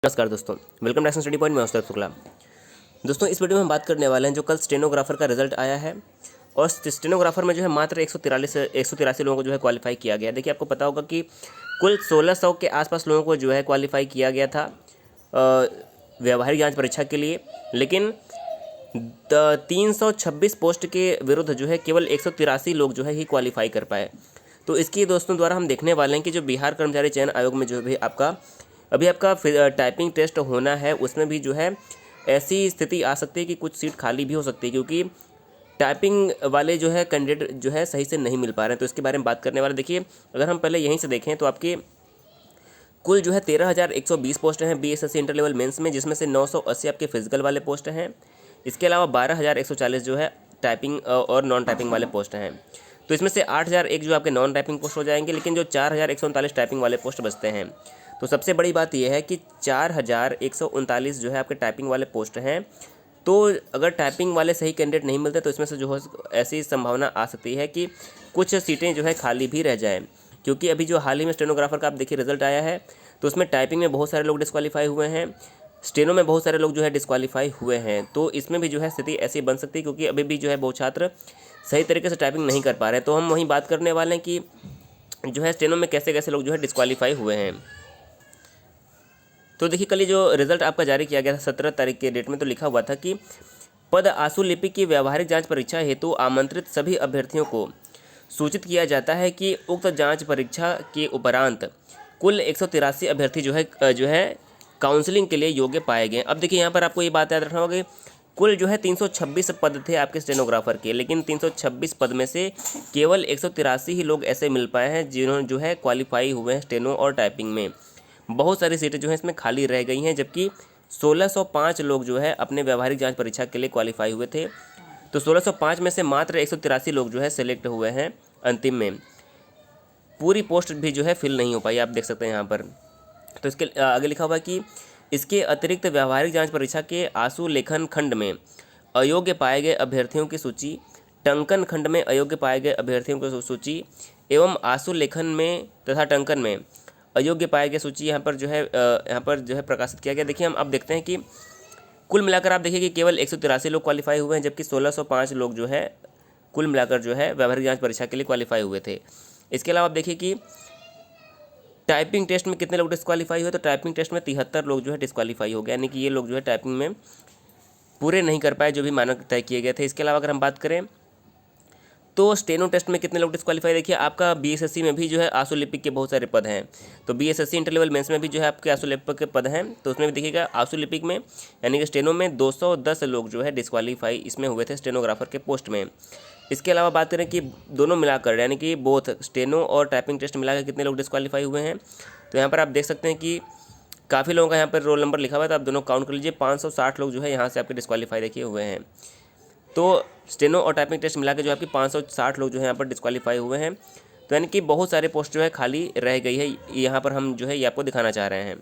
नमस्कार दोस्तों, welcome to study point में हूं शुक्ला। दोस्तों, इस वीडियो में हम बात करने वाले हैं जो कल स्टेनोग्राफर का रिजल्ट आया है। और स्टेनोग्राफर में जो है मात्र 183 लोगों को जो है क्वालिफाई किया गया। देखिए, आपको पता होगा कि कुल 1600 के आसपास लोगों को जो है क्वालिफाई किया गया था व्यावहारिक जांच परीक्षा के लिए, लेकिन 326 पोस्ट के विरुद्ध जो है केवल 183 लोग जो है ही क्वालिफाई कर पाए। तो इसकी दोस्तों द्वारा हम देखने वाले हैं कि जो बिहार कर्मचारी चयन आयोग में जो भी आपका टाइपिंग टेस्ट होना है, उसमें भी जो है ऐसी स्थिति आ सकती है कि कुछ सीट खाली भी हो सकती है, क्योंकि टाइपिंग वाले जो है कैंडिडेट जो है सही से नहीं मिल पा रहे हैं। तो इसके बारे में बात करने वाले। देखिए, अगर हम पहले यहीं से देखें तो आपके कुल जो है 13,120 पोस्ट हैं बीएसएससी इंटर लेवल मेंस में, जिसमें से 980 आपके फिजिकल वाले पोस्ट हैं। इसके अलावा 12,140 जो है टाइपिंग और नॉन टाइपिंग वाले पोस्ट हैं। तो इसमें से 8,001 जो आपके नॉन टाइपिंग पोस्ट हो जाएंगे, लेकिन जो 4,139 टाइपिंग वाले पोस्ट बचते हैं। तो सबसे बड़ी बात यह है कि 4,139 जो है आपके टाइपिंग वाले पोस्ट हैं। तो अगर टाइपिंग वाले सही कैंडिडेट नहीं मिलते तो इसमें से जो है ऐसी संभावना आ सकती है कि कुछ सीटें जो है खाली भी रह जाएं, क्योंकि अभी जो हाल ही में स्टेनोग्राफर का आप देखिए रिजल्ट आया है, तो उसमें टाइपिंग में बहुत सारे लोग डिस्क्वालीफाई हुए हैं, स्टेनो में बहुत सारे लोग जो है डिस्क्वालीफाई हुए हैं। तो इसमें भी जो है स्थिति ऐसी बन सकती है, क्योंकि अभी भी जो है बहुत छात्र सही तरीके से टाइपिंग नहीं कर पा रहे हैं। तो हम वहीं बात करने वाले हैं कि जो है स्टेनो में कैसे कैसे लोग जो है डिस्क्वालीफाई हुए हैं। तो देखिए, कल जो रिजल्ट आपका जारी किया गया था 17 तारीख के डेट में, तो लिखा हुआ था कि पद आशु लिपिक की व्यावहारिक जांच परीक्षा हेतु आमंत्रित सभी अभ्यर्थियों को सूचित किया जाता है कि उक्त जांच परीक्षा के उपरांत कुल 183 अभ्यर्थी जो है काउंसलिंग के लिए योग्य पाए गए। अब देखिए, यहाँ पर आपको ये बात याद रखना होगा कि कुल जो है 326 पद थे आपके स्टेनोग्राफर के, लेकिन 326 पद में से केवल 183 ही लोग ऐसे मिल पाए हैं जिन्होंने जो है क्वालिफाई हुए हैं स्टेनो और टाइपिंग में। बहुत सारी सीटें जो हैं इसमें खाली रह गई हैं, जबकि 1605 लोग जो है अपने व्यावहारिक जांच परीक्षा के लिए क्वालिफाई हुए थे। तो 1605 में से मात्र 183 लोग जो है सेलेक्ट हुए हैं अंतिम में। पूरी पोस्ट भी जो है फिल नहीं हो पाई, आप देख सकते हैं यहाँ पर। तो इसके आगे लिखा हुआ है कि इसके अतिरिक्त व्यावहारिक जांच परीक्षा के आशु लेखन खंड में अयोग्य पाए गए अभ्यर्थियों की सूची, टंकन खंड में अयोग्य पाए गए अभ्यर्थियों की सूची एवं आशु लेखन में तथा टंकन में अयोग्य पाए गए सूची यहाँ पर जो है प्रकाशित किया गया। देखिए, हम अब देखते हैं कि कुल मिलाकर आप देखिए कि केवल 183 लोग क्वालिफाई हुए हैं, जबकि 1605 लोग जो है कुल मिलाकर जो है व्यावहारिक जांच परीक्षा के लिए क्वालिफाई हुए थे। इसके अलावा आप देखिए कि टाइपिंग टेस्ट में कितने लोग डिस्क्वालीफाई हुए, तो टाइपिंग टेस्ट में 73 लोग जो है डिस्क्वालीफाई हो गए, यानी कि ये लोग जो है टाइपिंग में पूरे नहीं कर पाए जो भी मानक तय किए गए थे। इसके अलावा अगर हम बात करें तो स्टेनो टेस्ट में कितने लोग डिस्क्वालीफाई, देखिए आपका बीएसएससी में भी जो है आशु लिपिक के बहुत सारे पद हैं। तो बीएसएससी इंटर लेवल मेंस में भी जो है आपके आशु लिपिक के पद हैं। तो उसमें भी देखिएगा आशु लिपिक में यानी कि स्टेनो में 210 लोग जो है डिस्क्वालीफाई इसमें हुए थे स्टेनोग्राफर के पोस्ट में। इसके अलावा बात करें कि दोनों मिलाकर यानी कि बोथ स्टेनो और टाइपिंग टेस्ट मिलाकर कितने लोग डिस्क्वालीफाई हुए हैं, तो यहाँ पर आप देख सकते हैं कि काफ़ी लोगों का यहाँ पर रोल नंबर लिखा हुआ है। तो आप दोनों काउंट कर लीजिए, 560 लोग जो है यहाँ से आपके डिस्क्वालीफाई देखिए हुए हैं। तो स्टेनो और टाइपिंग टेस्ट मिला के जो आपके 560 लोग जो है यहाँ पर डिस्क्वालीफाई हुए हैं। तो यानी कि बहुत सारे पोस्ट जो है खाली रह गई है, यहाँ पर हम जो है ये आपको दिखाना चाह रहे हैं।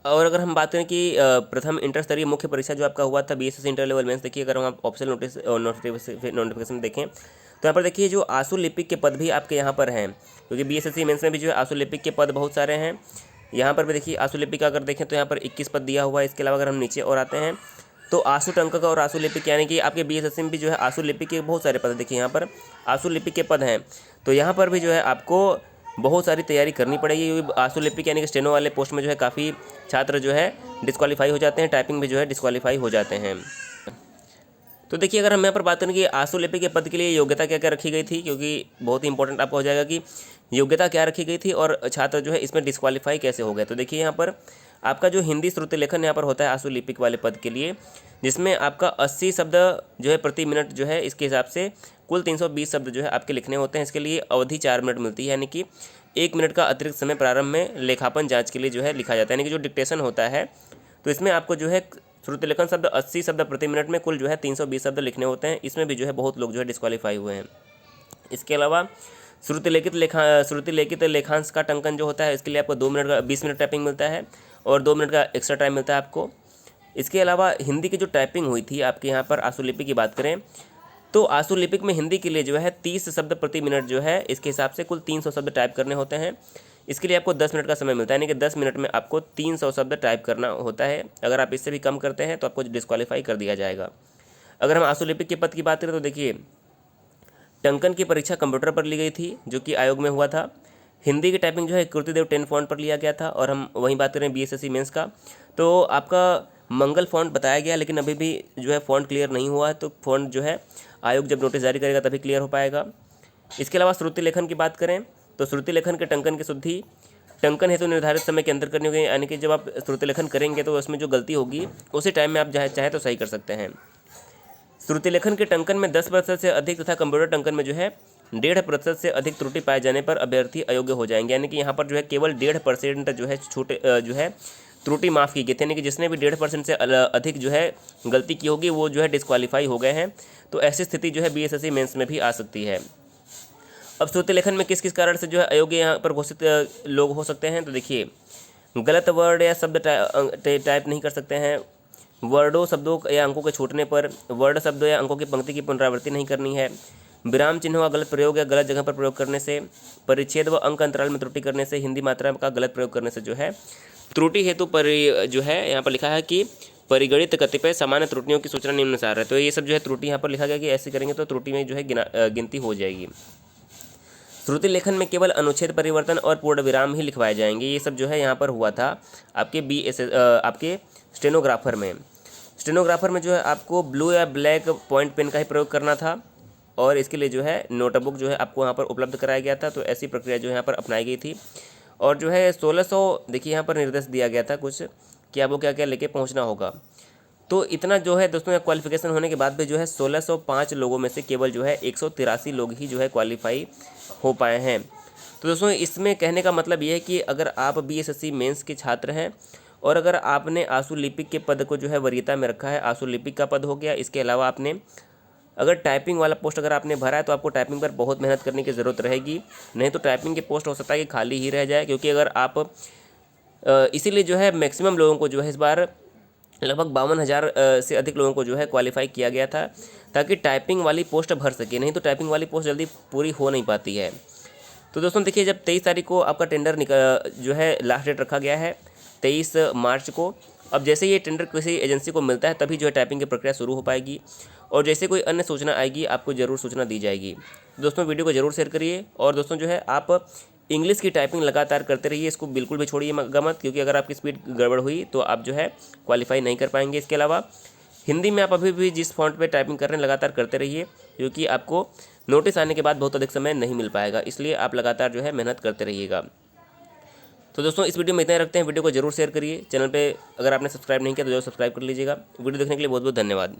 और अगर हम बात करें कि प्रथम इंटर स्तरीय मुख्य परीक्षा जो आपका हुआ था बीएसएससी इंटर लेवल मेंस, देखिए अगर हम ऑप्शनल नोटिफिकेशन देखें तो यहाँ पर देखिए जो आशु लिपिक के पद भी आपके यहाँ पर हैं, क्योंकि बीएसएससी मेंस में भी जो है आशु लिपिक के पद बहुत सारे हैं। यहाँ पर भी देखिए आशु लिपिक का अगर देखें तो यहाँ पर 21 पद दिया हुआ है। इसके अलावा अगर हम नीचे और आते हैं तो आशु टंकक और आशु लिपिक यानी कि आपके बीएसएससी में भी जो है आशु लिपिक के बहुत सारे पद देखिए यहाँ पर आशु लिपिक के पद हैं। तो यहाँ पर भी जो है आपको बहुत सारी तैयारी करनी पड़ेगी, क्योंकि आशु लिपिक यानी कि स्टेनो वाले पोस्ट में जो है काफ़ी छात्र जो है डिस्क्वालीफाई हो जाते हैं, टाइपिंग में जो है डिस्क्वालीफाई हो जाते हैं। तो देखिए, अगर हम यहाँ पर बात करें कि आशु लिपिक के पद के लिए योग्यता क्या क्या रखी गई थी, क्योंकि बहुत ही इंपॉर्टेंट आपको हो जाएगा कि योग्यता क्या रखी गई थी और छात्र जो है इसमें डिस्क्वालीफाई कैसे हो गए। तो देखिए, यहाँ पर आपका जो हिंदी श्रुति लेखन यहाँ पर होता है आशु लिपिक वाले पद के लिए, जिसमें आपका 80 शब्द जो है प्रति मिनट जो है, इसके हिसाब से कुल 320 शब्द जो है आपके लिखने होते हैं। इसके लिए अवधि 4 मिनट मिलती है, यानी कि 1 मिनट का अतिरिक्त समय प्रारंभ में लेखापन जांच के लिए जो है लिखा जाता है, यानी कि जो डिक्टेशन होता है। तो इसमें आपको जो है श्रुति लेखन शब्द 80 शब्द प्रति मिनट में कुल जो है 320 शब्द लिखने होते हैं। इसमें भी जो है बहुत लोग जो है डिस्क्वालीफाई हुए हैं। इसके अलावा श्रुति लेखित लेखांश का टंकन जो होता है, इसके लिए आपको 2 मिनट का 20 मिनट टाइपिंग मिलता है और 2 मिनट का एक्स्ट्रा टाइम मिलता है आपको। इसके अलावा हिंदी की जो टाइपिंग हुई थी आपके यहाँ पर आशु लिपि की बात करें तो आशु लिपिक में हिंदी के लिए जो है 30 शब्द प्रति मिनट जो है, इसके हिसाब से कुल 300 शब्द टाइप करने होते हैं। इसके लिए आपको 10 मिनट का समय मिलता है, यानी कि 10 मिनट में आपको 300 शब्द टाइप करना होता है। अगर आप इससे भी कम करते हैं तो आपको डिस्क्वालीफाई कर दिया जाएगा। अगर हम आशुलिपिक के पद की बात करें तो देखिए, टंकन की परीक्षा कंप्यूटर पर ली गई थी जो कि आयोग में हुआ था। हिंदी की टाइपिंग जो है कीर्तिदेव 10 फॉन्ट पर लिया गया था। और हम वहीं बात करें BSSC मेंस का, तो आपका मंगल फॉन्ट बताया गया, लेकिन अभी भी जो है फॉन्ट क्लियर नहीं हुआ है, तो फॉन्ट जो है आयोग जब नोटिस जारी करेगा तभी क्लियर हो पाएगा। इसके अलावा श्रुति लेखन की बात करें तो श्रुति लेखन के टंकन की शुद्धि टंकन हेतु निर्धारित समय के अंदर करनी होगी, यानी कि जब आप श्रुति लेखन करेंगे तो उसमें जो गलती होगी उसी टाइम में आप चाहे तो सही कर सकते हैं। श्रुति लेखन के टंकन में 10% से अधिक तथा कंप्यूटर टंकन में जो है 1.5% से अधिक त्रुटि पाए जाने पर अभ्यर्थी अयोग्य हो जाएंगे, यानी कि यहाँ पर जो है केवल 1.5% जो है छोटे जो है त्रुटि माफ़ की गई थी, यानी कि जिसने भी 1.5% से अधिक जो है गलती की होगी वो जो है डिस्क्वालीफाई हो गए हैं। तो ऐसी स्थिति जो है BSSC मेंस में भी आ सकती है। अब श्रुति लेखन में किस किस कारण से जो है अयोग्य यहाँ पर घोषित लोग हो सकते हैं, तो देखिए, गलत वर्ड या शब्द टाइप नहीं कर सकते हैं, वर्डों शब्दों या अंकों के छूटने पर, वर्ड शब्दों या अंकों की पंक्ति की पुनरावृत्ति नहीं करनी है, विराम चिन्हों का गलत प्रयोग या गलत जगह पर प्रयोग करने से, परिच्छेद व अंक अंतराल में त्रुटि करने से, हिंदी मात्रा का गलत प्रयोग करने से जो है त्रुटि हेतु जो है यहाँ पर लिखा है कि परिगणित कतिपय सामान्य त्रुटियों की सूचना निम्नानुसार है। तो ये सब जो है त्रुटि यहाँ पर लिखा गया कि ऐसे करेंगे तो त्रुटि में जो है गिनती हो जाएगी। श्रुति लेखन में केवल अनुच्छेद परिवर्तन और पूर्ण विराम ही लिखवाए जाएंगे। ये सब जो है यहाँ पर हुआ था आपके स्टेनोग्राफर में। स्टेनोग्राफर में जो है आपको ब्लू या ब्लैक पॉइंट पेन का ही प्रयोग करना था, और इसके लिए जो है नोटबुक जो है आपको यहाँ पर उपलब्ध कराया गया था। तो ऐसी प्रक्रिया जो यहाँ पर अपनाई गई थी। और जो है 1600 देखिए यहाँ पर निर्देश दिया गया था कुछ कि आपको क्या क्या लेके पहुँचना होगा। तो इतना जो है दोस्तों क्वालिफिकेशन होने के बाद भी जो है 1605 लोगों में से केवल जो है 183 लोग ही जो है क्वालिफाई हो पाए हैं। तो दोस्तों इसमें कहने का मतलब ये है कि अगर आप BSSC मेंस के छात्र हैं और अगर आपने आशुलिपिक के पद को जो है वरीयता में रखा है, आशुलिपिक का पद हो गया, इसके अलावा आपने अगर टाइपिंग वाला पोस्ट अगर आपने भरा है तो आपको टाइपिंग पर बहुत मेहनत करने की ज़रूरत रहेगी, नहीं तो टाइपिंग के पोस्ट हो सकता है कि खाली ही रह जाए। क्योंकि अगर आप इसीलिए जो है मैक्सिमम लोगों को जो है इस बार लगभग 52,000 से अधिक लोगों को जो है क्वालिफाई किया गया था, ताकि टाइपिंग वाली पोस्ट भर सके, नहीं तो टाइपिंग वाली पोस्ट जल्दी पूरी हो नहीं पाती है। तो दोस्तों देखिए, जब 23 तारीख को आपका टेंडर जो है लास्ट डेट रखा गया है 23 मार्च को। अब जैसे ये टेंडर किसी एजेंसी को मिलता है तभी जो है टाइपिंग की प्रक्रिया शुरू हो पाएगी, और जैसे कोई अन्य सूचना आएगी आपको ज़रूर सूचना दी जाएगी। दोस्तों वीडियो को ज़रूर शेयर करिए, और दोस्तों जो है आप इंग्लिश की टाइपिंग लगातार करते रहिए, इसको बिल्कुल भी छोड़िए मत, क्योंकि अगर आपकी स्पीड गड़बड़ हुई तो आप जो है क्वालिफाई नहीं कर पाएंगे। इसके अलावा हिंदी में आप अभी भी जिस फॉन्ट पे टाइपिंग कर रहे हैं लगातार करते रहिए, क्योंकि आपको नोटिस आने के बाद बहुत अधिक समय नहीं मिल पाएगा, इसलिए आप लगातार जो है मेहनत करते रहिएगा। तो दोस्तों इस वीडियो में इतना ही रखते हैं, वीडियो को जरूर शेयर करिए। चैनल पे अगर आपने सब्सक्राइब नहीं किया तो जरूर सब्सक्राइब कर लीजिएगा। वीडियो देखने के लिए बहुत बहुत धन्यवाद।